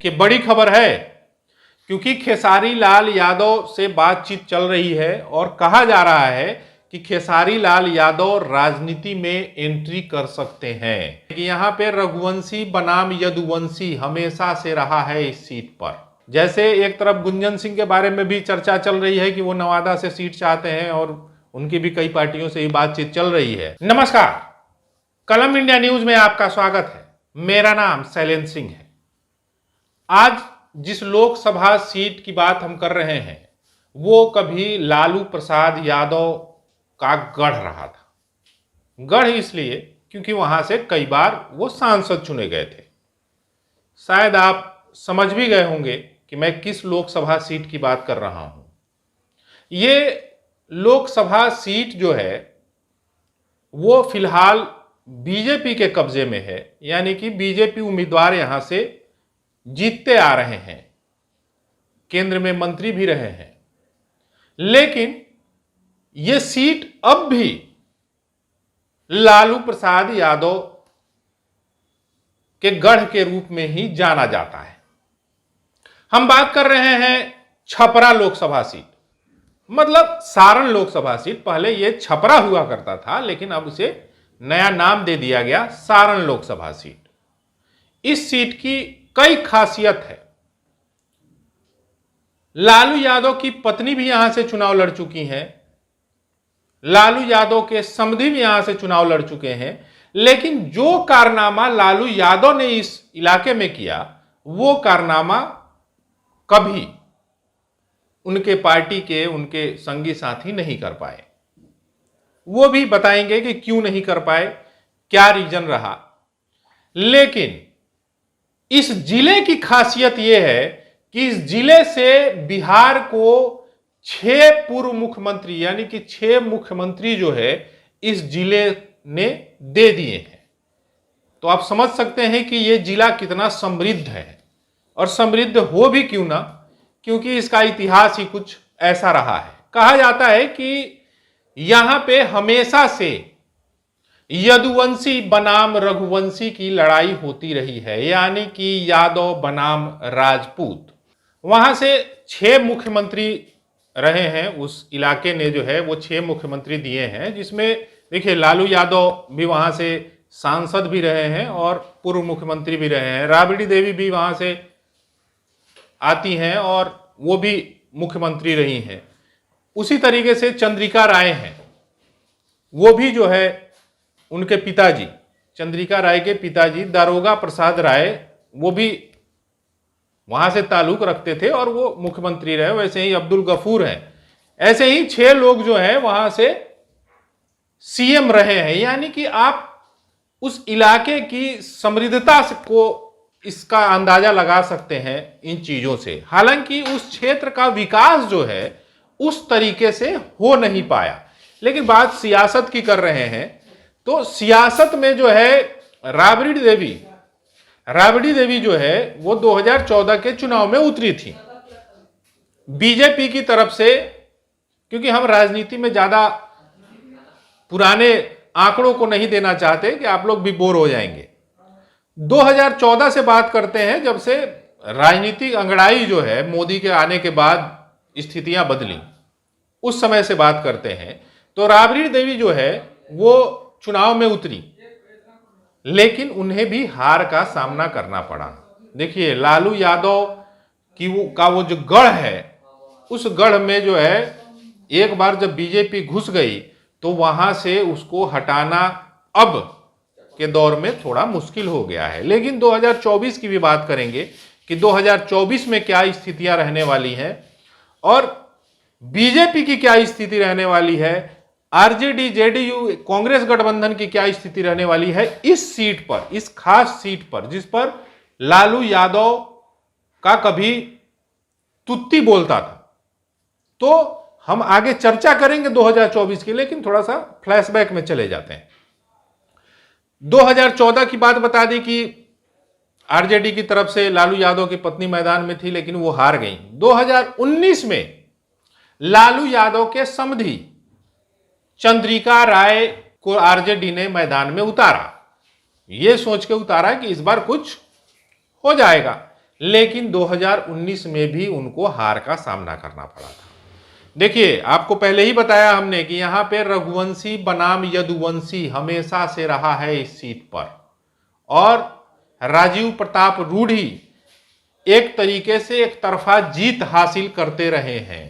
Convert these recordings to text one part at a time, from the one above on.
कि बड़ी खबर है, क्योंकि खेसारी लाल यादव से बातचीत चल रही है और कहा जा रहा है कि खेसारी लाल यादव राजनीति में एंट्री कर सकते हैं। यहां पे रघुवंशी बनाम यदुवंशी हमेशा से रहा है इस सीट पर। जैसे एक तरफ गुंजन सिंह के बारे में भी चर्चा चल रही है कि वो नवादा से सीट चाहते हैं और उनकी भी कई पार्टियों से ही बातचीत चल रही है। नमस्कार, कलम इंडिया न्यूज में आपका स्वागत है। मेरा नाम शैलेंद्र सिंह है। आज जिस लोकसभा सीट की बात हम कर रहे हैं वो कभी लालू प्रसाद यादव का गढ़ रहा था। गढ़ इसलिए क्योंकि वहां से कई बार वो सांसद चुने गए थे। शायद आप समझ भी गए होंगे कि मैं किस लोकसभा सीट की बात कर रहा हूं। ये लोकसभा सीट जो है वो फिलहाल बीजेपी के कब्जे में है, यानी कि बीजेपी उम्मीदवार यहां से जीतते आ रहे हैं, केंद्र में मंत्री भी रहे हैं, लेकिन यह सीट अब भी लालू प्रसाद यादव के गढ़ के रूप में ही जाना जाता है। हम बात कर रहे हैं छपरा लोकसभा सीट, मतलब सारण लोकसभा सीट। पहले यह छपरा हुआ करता था, लेकिन अब उसे नया नाम दे दिया गया सारण लोकसभा सीट। इस सीट की कई खासियत है। लालू यादव की पत्नी भी यहां से चुनाव लड़ चुकी हैं, लालू यादव के समधी भी यहां से चुनाव लड़ चुके हैं, लेकिन जो कारनामा लालू यादव ने इस इलाके में किया वो कारनामा कभी उनके पार्टी के उनके संगी साथी नहीं कर पाए। वो भी बताएंगे कि क्यों नहीं कर पाए, क्या रीजन रहा। लेकिन इस जिले की खासियत यह है कि इस जिले से बिहार को 6 पूर्व मुख्यमंत्री, यानी कि 6 मुख्यमंत्री जो है इस जिले ने दे दिए हैं। तो आप समझ सकते हैं कि यह जिला कितना समृद्ध है, और समृद्ध हो भी क्यों ना, क्योंकि इसका इतिहास ही कुछ ऐसा रहा है। कहा जाता है कि यहां पे हमेशा से यदुवंशी बनाम रघुवंशी की लड़ाई होती रही है, यानी कि यादव बनाम राजपूत। वहां से 6 मुख्यमंत्री रहे हैं। उस इलाके ने जो है वो 6 मुख्यमंत्री दिए हैं, जिसमें देखिए लालू यादव भी वहां से सांसद भी रहे हैं और पूर्व मुख्यमंत्री भी रहे हैं। राबड़ी देवी भी वहां से आती हैं और वो भी मुख्यमंत्री रही हैं। उसी तरीके से चंद्रिका राय हैं, वो भी जो है उनके पिताजी, चंद्रिका राय के पिताजी दारोगा प्रसाद राय, वो भी वहां से ताल्लुक रखते थे और वो मुख्यमंत्री रहे। वैसे ही अब्दुल गफूर हैं। ऐसे ही 6 लोग जो हैं वहां से सीएम रहे हैं, यानी कि आप उस इलाके की समृद्धता को इसका अंदाजा लगा सकते हैं इन चीजों से। हालांकि उस क्षेत्र का विकास जो है उस तरीके से हो नहीं पाया, लेकिन बात सियासत की कर रहे हैं तो सियासत में जो है राबड़ी देवी जो है वो 2014 के चुनाव में उतरी थी बीजेपी की तरफ से। क्योंकि हम राजनीति में ज्यादा पुराने आंकड़ों को नहीं देना चाहते कि आप लोग भी बोर हो जाएंगे। 2014 से बात करते हैं, जब से राजनीतिक अंगड़ाई जो है मोदी के आने के बाद स्थितियां बदली, उस समय से बात करते हैं। तो राबड़ी देवी जो है वो चुनाव में उतरी, लेकिन उन्हें भी हार का सामना करना पड़ा। देखिए लालू यादव का वो जो गढ़ है, उस गढ़ में जो है एक बार जब बीजेपी घुस गई तो वहां से उसको हटाना अब के दौर में थोड़ा मुश्किल हो गया है। लेकिन 2024 की भी बात करेंगे कि 2024 में क्या स्थितियां रहने वाली हैं और बीजेपी की क्या स्थिति रहने वाली है, आरजेडी जेडीयू कांग्रेस गठबंधन की क्या स्थिति रहने वाली है इस सीट पर, इस खास सीट पर, जिस पर लालू यादव का कभी तुत्ती बोलता था। तो हम आगे चर्चा करेंगे 2024 की, लेकिन थोड़ा सा फ्लैशबैक में चले जाते हैं। 2014 की बात बता दी कि आरजेडी की तरफ से लालू यादव की पत्नी मैदान में थी, लेकिन वो हार गई। 2019 में लालू यादव के समधी चंद्रिका राय को आरजेडी ने मैदान में उतारा। ये सोच के उतारा कि इस बार कुछ हो जाएगा, लेकिन 2019 में भी उनको हार का सामना करना पड़ा था। देखिए, आपको पहले ही बताया हमने कि यहां पे रघुवंशी बनाम यदुवंशी हमेशा से रहा है इस सीट पर, और राजीव प्रताप रूढ़ी एक तरीके से एक तरफा जीत हासिल करते रहे हैं।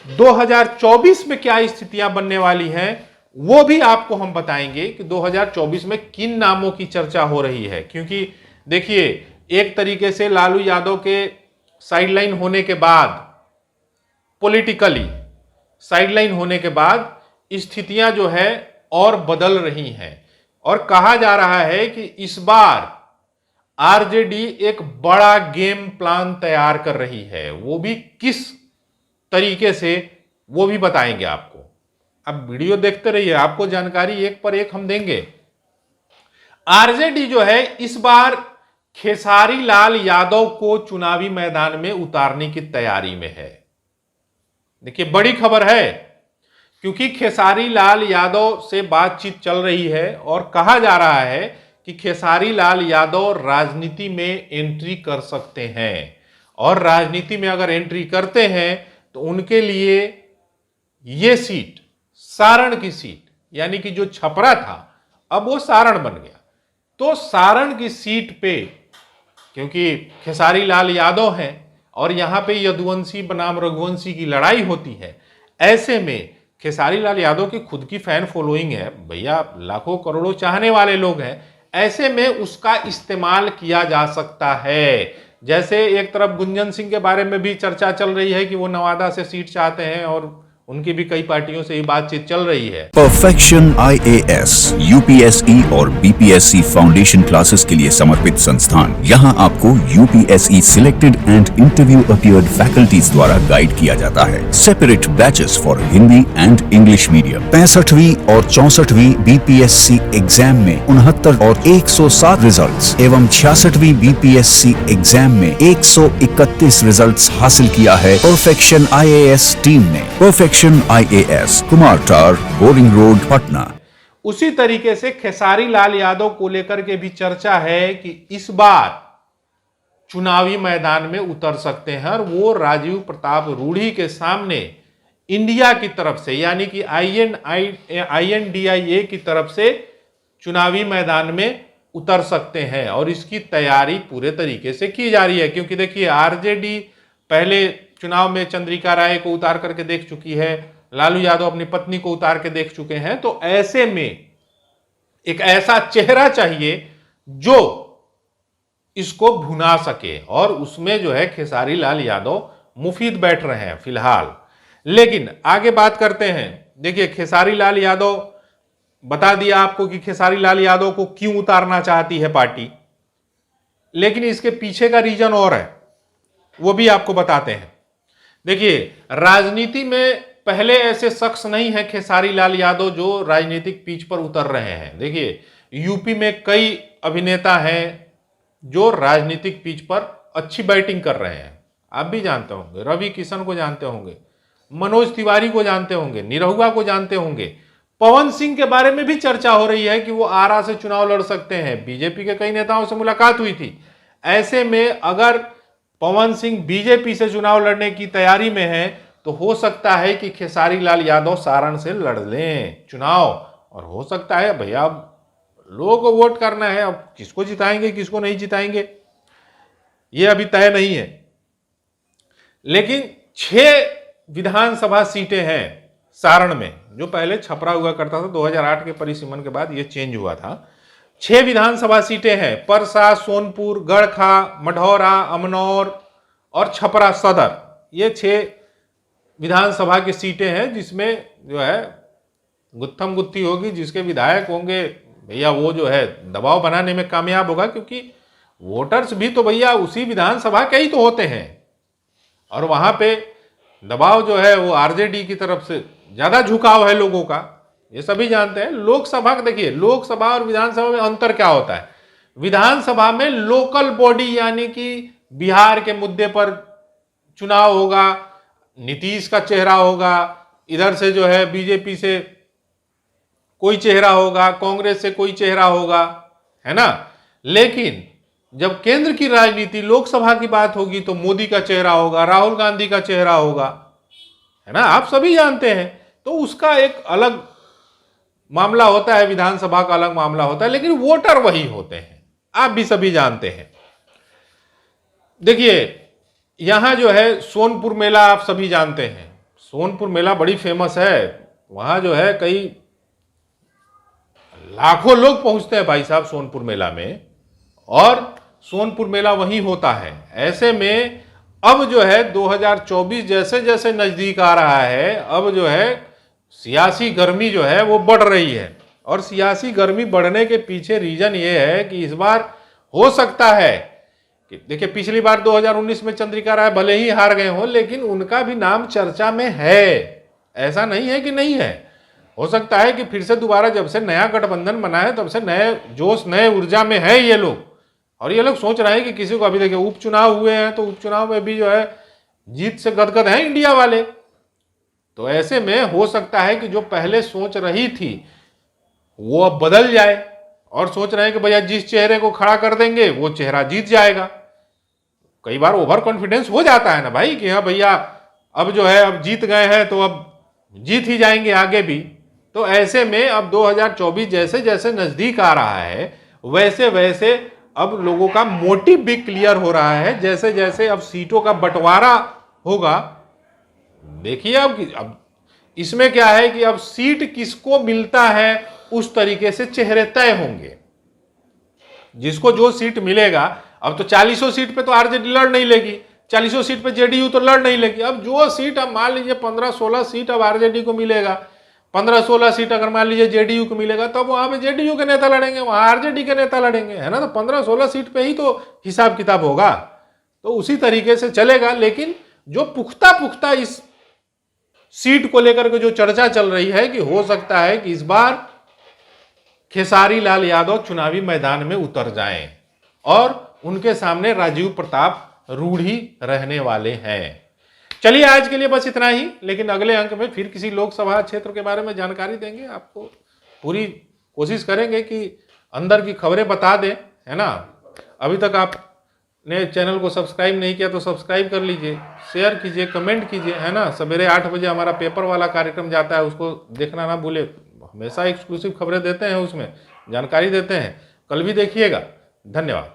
2024 में क्या स्थितियां बनने वाली हैं वो भी आपको हम बताएंगे कि 2024 में किन नामों की चर्चा हो रही है। क्योंकि देखिए, एक तरीके से लालू यादव के साइडलाइन होने के बाद, पॉलिटिकली साइडलाइन होने के बाद स्थितियां जो है और बदल रही हैं, और कहा जा रहा है कि इस बार आरजेडी एक बड़ा गेम प्लान तैयार कर रही है। वो भी किस तरीके से, वो भी बताएंगे आपको। अब वीडियो देखते रहिए, आपको जानकारी एक पर एक हम देंगे। आरजेडी जो है इस बार खेसारी लाल यादव को चुनावी मैदान में उतारने की तैयारी में है। देखिए, बड़ी खबर है, क्योंकि खेसारी लाल यादव से बातचीत चल रही है और कहा जा रहा है कि खेसारी लाल यादव राजनीति में एंट्री कर सकते हैं, और राजनीति में अगर एंट्री करते हैं तो उनके लिए ये सीट, सारण की सीट, यानी कि जो छपरा था अब वो सारण बन गया, तो सारण की सीट पे, क्योंकि खेसारी लाल यादव हैं और यहां पे यदुवंशी बनाम रघुवंशी की लड़ाई होती है, ऐसे में खेसारी लाल यादव की खुद की फैन फॉलोइंग है भैया, लाखों करोड़ों चाहने वाले लोग हैं, ऐसे में उसका इस्तेमाल किया जा सकता है। जैसे एक तरफ गुंजन सिंह के बारे में भी चर्चा चल रही है कि वो नवादा से सीट चाहते हैं, और उनकी भी कई पार्टियों से ही बातचीत चल रही है। परफेक्शन आईएएस यूपीएसई और बीपीएससी फाउंडेशन क्लासेस के लिए समर्पित संस्थान। यहां आपको UPSC selected and interview appeared faculties द्वारा गाइड किया जाता है। Separate batches for Hindi and English medium. 65वीं और 64वीं बीपीएससी एग्जाम में 69 और 107 रिजल्ट्स एवं 66वीं बीपीएससी एग्जाम में 131 रिजल्ट्स हासिल किया है परफेक्शन आईएएस टीम ने। परफेक्शन आईएएस, कुमार टार, बोरिंग रोड, पटना। उसी तरीके से खेसारी लाल यादव को लेकर के भी चर्चा है कि इस बार चुनावी मैदान में उतर सकते हैं, और वो राजीव प्रताप रूढ़ी के सामने इंडिया की तरफ से, यानी कि INDIA की तरफ से चुनावी मैदान में उतर सकते हैं, और इसकी तैयारी पूरे तरीके से की जा रही है। क्योंकि देखिए, आरजेडी पहले चुनाव में चंद्रिका राय को उतार करके देख चुकी है, लालू यादव अपनी पत्नी को उतार के देख चुके हैं, तो ऐसे में एक ऐसा चेहरा चाहिए जो इसको भुना सके, और उसमें जो है खेसारी लाल यादव मुफीद बैठ रहे हैं फिलहाल। लेकिन आगे बात करते हैं। देखिए, खेसारी लाल यादव, बता दिया आपको कि खेसारी लाल यादव को क्यों उतारना चाहती है पार्टी, लेकिन इसके पीछे का रीजन और है, वो भी आपको बताते हैं। देखिए, राजनीति में पहले ऐसे शख्स नहीं है खेसारी लाल यादव जो राजनीतिक पिच पर उतर रहे हैं। देखिए, यूपी में कई अभिनेता हैं जो राजनीतिक पिच पर अच्छी बैटिंग कर रहे हैं। आप भी जानते होंगे, रवि किशन को जानते होंगे, मनोज तिवारी को जानते होंगे, निरहुआ को जानते होंगे। पवन सिंह के बारे में भी चर्चा हो रही है कि वो आरा से चुनाव लड़ सकते हैं। बीजेपी के कई नेताओं से मुलाकात हुई थी। ऐसे में अगर पवन सिंह बीजेपी से चुनाव लड़ने की तैयारी में है तो हो सकता है कि खेसारी लाल यादव सारण से लड़ लें चुनाव, और हो सकता है भैया लोगों को वोट करना है, अब किसको जिताएंगे किसको नहीं जिताएंगे ये अभी तय नहीं है। लेकिन 6 विधानसभा सीटें हैं सारण में, जो पहले छपरा हुआ करता था, 2008 के परिसीमन के बाद ये चेंज हुआ था। 6 विधानसभा सीटें हैं, परसा, सोनपुर, गढ़खा, मढ़ौरा, अमनौर और छपरा सदर। ये 6 विधानसभा की सीटें हैं जिसमें जो है गुत्थम गुत्थी होगी। जिसके विधायक होंगे भैया वो जो है दबाव बनाने में कामयाब होगा, क्योंकि वोटर्स भी तो भैया उसी विधानसभा के ही तो होते हैं, और वहां पे दबाव जो है वो आरजेडी की तरफ से ज्यादा झुकाव है लोगों का, ये सभी जानते हैं। लोकसभा देखिए, लोकसभा और विधानसभा में अंतर क्या होता है। विधानसभा में लोकल बॉडी, यानी कि बिहार के मुद्दे पर चुनाव होगा, नीतीश का चेहरा होगा, इधर से जो है बीजेपी से कोई चेहरा होगा, कांग्रेस से कोई चेहरा होगा, है ना। लेकिन जब केंद्र की राजनीति, लोकसभा की बात होगी तो मोदी का चेहरा होगा, राहुल गांधी का चेहरा होगा, है ना, आप सभी जानते हैं। तो उसका एक अलग मामला होता है, विधानसभा का अलग मामला होता है, लेकिन वोटर वही होते हैं, आप भी सभी जानते हैं। देखिए यहां जो है सोनपुर मेला, आप सभी जानते हैं, सोनपुर मेला बड़ी फेमस है। वहां जो है कई लाखों लोग पहुंचते हैं भाई साहब सोनपुर मेला में, और सोनपुर मेला वहीं होता है। ऐसे में अब जो है 2024 जैसे जैसे नजदीक आ रहा है, अब जो है सियासी गर्मी जो है वो बढ़ रही है। और सियासी गर्मी बढ़ने के पीछे रीजन ये है कि इस बार हो सकता है कि देखिए, पिछली बार 2019 में चंद्रिका राय भले ही हार गए हो, लेकिन उनका भी नाम चर्चा में है, ऐसा नहीं है कि नहीं है। हो सकता है कि फिर से दोबारा, जब से नया गठबंधन बना है तब से नए जोश, नए ऊर्जा में है ये लोग, और ये लोग सोच रहे हैं कि किसी को, अभी देखिए उपचुनाव हुए हैं तो उपचुनाव में भी जो है जीत से गदगद है इंडिया वाले। तो ऐसे में हो सकता है कि जो पहले सोच रही थी वो अब बदल जाए, और सोच रहे हैं कि भैया जिस चेहरे को खड़ा कर देंगे वो चेहरा जीत जाएगा। कई बार ओवर कॉन्फिडेंस हो जाता है ना भाई, कि हाँ भैया अब जो है अब जीत गए हैं तो अब जीत ही जाएंगे आगे भी। तो ऐसे में अब 2024 जैसे जैसे नजदीक आ रहा है, वैसे वैसे अब लोगों का मोटिव भी क्लियर हो रहा है। जैसे जैसे अब सीटों का बंटवारा होगा, देखिए अब इसमें क्या है कि अब सीट किसको मिलता है उस तरीके से चेहरे तय होंगे। जिसको जो सीट मिलेगा, अब तो 40 सीट पे तो आरजेडी लड़ नहीं लेगी, 40 सीट पे जेडीयू तो लड़ नहीं लेगी। अब जो सीट, अब मान लीजिए 15-16 सीट अब आरजेडी को मिलेगा, 15-16 सीट अगर मान लीजिए जेडीयू को मिलेगा, तब वहां पे जेडीयू के नेता लड़ेंगे, वहां आरजेडी के नेता लड़ेंगे, है ना। तो 15-16 सीट पे ही तो हिसाब किताब होगा, तो उसी तरीके से चलेगा। लेकिन जो पुख्ता इस सीट को लेकर के जो चर्चा चल रही है कि हो सकता है कि इस बार खेसारी लाल यादव चुनावी मैदान में उतर जाएं और उनके सामने राजीव प्रताप रूढ़ी रहने वाले हैं। चलिए आज के लिए बस इतना ही, लेकिन अगले अंक में फिर किसी लोकसभा क्षेत्र के बारे में जानकारी देंगे। आपको पूरी कोशिश करेंगे कि अंदर की खबरें बता दें, है ना। अभी तक आपने चैनल को सब्सक्राइब नहीं किया तो सब्सक्राइब कर लीजिए, शेयर कीजिए, कमेंट कीजिए, है ना। सवेरे 8 बजे हमारा पेपर वाला कार्यक्रम जाता है, उसको देखना ना भूले। हमेशा एक्सक्लूसिव खबरें देते हैं, उसमें जानकारी देते हैं। कल भी देखिएगा। धन्यवाद।